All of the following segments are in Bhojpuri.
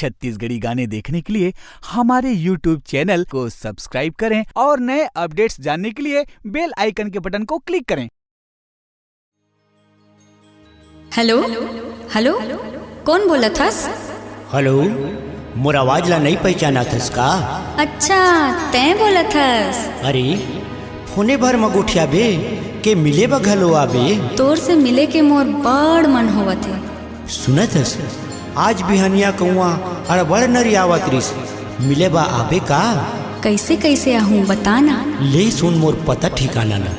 छत्तीसगढ़ी गाने देखने के लिए हमारे YouTube चैनल को सब्सक्राइब करें और नए अपडेट्स जानने के लिए बेल आइकन के बटन को क्लिक करें। हेलो हेलो, कौन बोला थस? हेलो, मोर आवाज ला नहीं पहचाना थस का? अच्छा, तैं बोला थस। अरे फोने भर मगुठिया बे के मिले बा घलो आबे। तोर से मिले के मोर बड़ मन होवत है। सुनत हस आज बिहनिया कौआ अड़बड़ नरियावत रिस, मिले बा आबे का? कैसे कैसे आहूँ बताना। ले सुन मोर पता ठिकाना ना।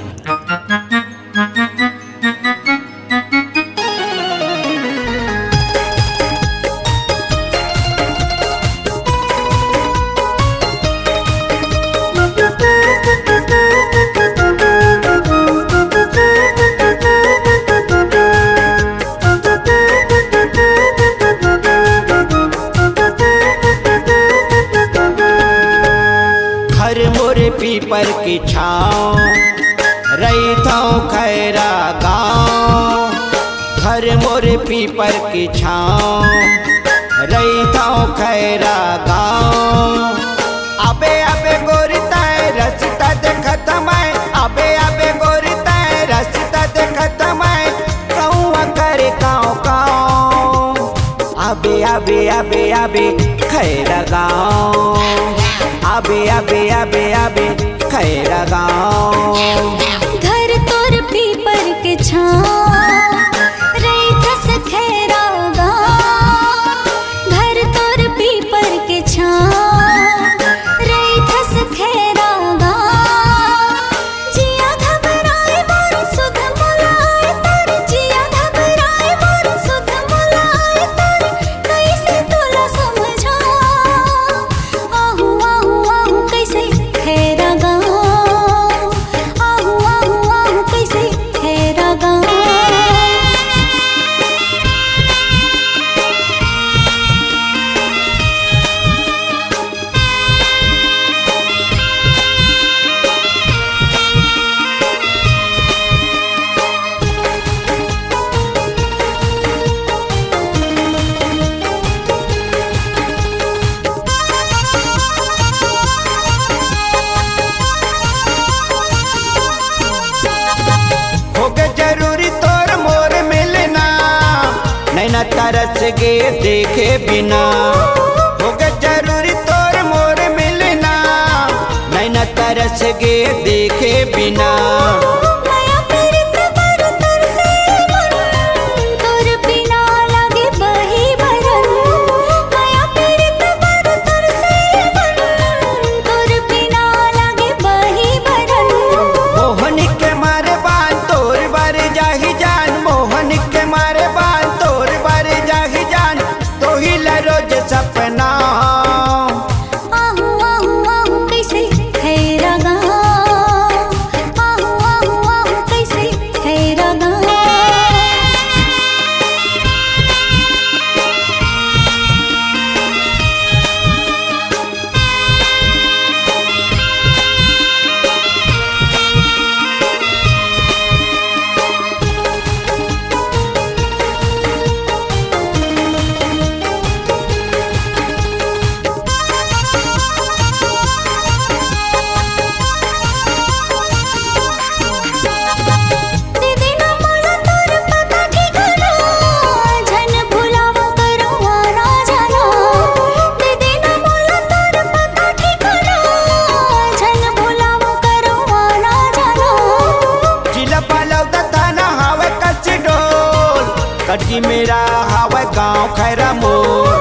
पीपर की छाँव रही था खैरा गाँव, घर मोरे पीपर की छाँव रही था खैरा गाँव। अबे अबे गोरी तय रस्ता देखत मैं, अबे अबे गोरी तय रस्ता देखत मैं, कौआ करे काँव काँव। अबे अबे अबे अबे खैरा गाँव, अबे अबे अबे अबे खैरा गाँव। घर तोर पीपर के छाँव रही थस खैरा गाँव, घर तोर पीपर के छाँव रही थस खैरा गाँव। जिया घबराए मोर सुध मुलाए तर, जिया घबराए मोर सुध मुलाए तर, कैसे तोला समझाऊं। आहू आहू आहू कैसे खैरा गाँव, आहू आहू आहू कैसे खैरा गाँव। होगे जरूरी तोर मोर मिलना, नैना तरस गे देखे बिना। होगे जरूरी तोर मोर मिलना, नैना तरस गे देखे बिना। माया प्रीत बर तरसे मन, तोर बिना लागे बही बरन। माया प्रीत बर तरसे मन, तोर बिना लागे बही बरन। मोहन के मारे बान तोर बार जाही जान, मोहन के मारे बान तोर बार जाही जान, तो ही रोज सपना। आहू आहू आहू कैसे खैरा गाँव, आहू आहू आहू कैसे खैरा गाँव। दीदी ना मोला तोर पता ठिकाना, झन भुलावा करवा ना जाना। दीदी ना मोला तोर पता ठिकाना, झन भुलावा करवा ना जाना। जिला पालव दताना हावे कच्छ डोल, कटकी मेरा हावे गाँव खैरा मोर।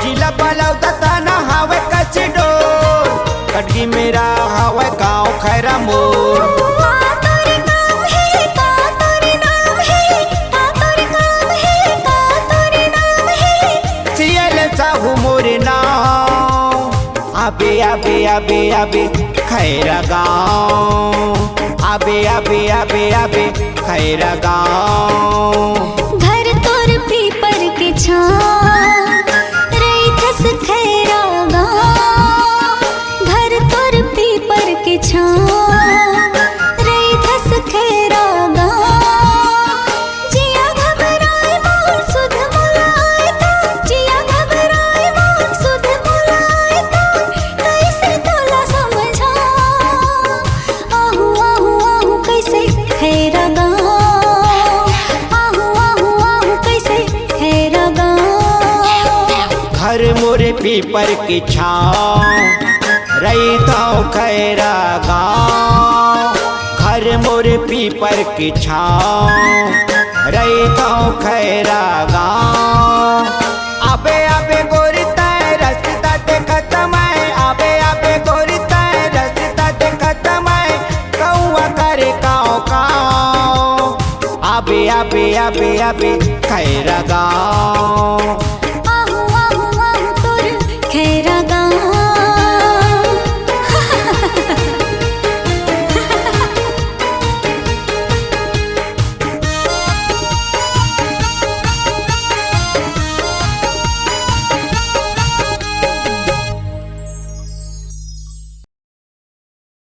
जिला पालव दताना हावे कच्छ डोल, कटकी मेरा हावे गाँव खैरा मोर। का तोर नाम है, का तोर नाम है, का तोर काम है, का तोर नाम है। सियल साहू मोर नाव, आबे आबे आबे आबे खैरा गाँव, आबे आबे आबे आबे खैरा गाँव। घर तोर पीपर के छाँव रही थस खैरा गाँव, घर तोर पीपर के छाँव रही थस खैरा गाँव। जिया घबराए मोर सुध मुलाए तर, जिया घबराए मोर घर मोरे पीपर की छाँव रहता खैरा गाँव। घर मोरे पीपर की छाँव रहता खैरा गाँव। आबे आबे गोरी तय रास्ता ते खत्म है, आबे आबे गोरी तय रास्ता ते खत्म है, कौआ करे काँव काँव। आबे आबे आबे आबे खैरा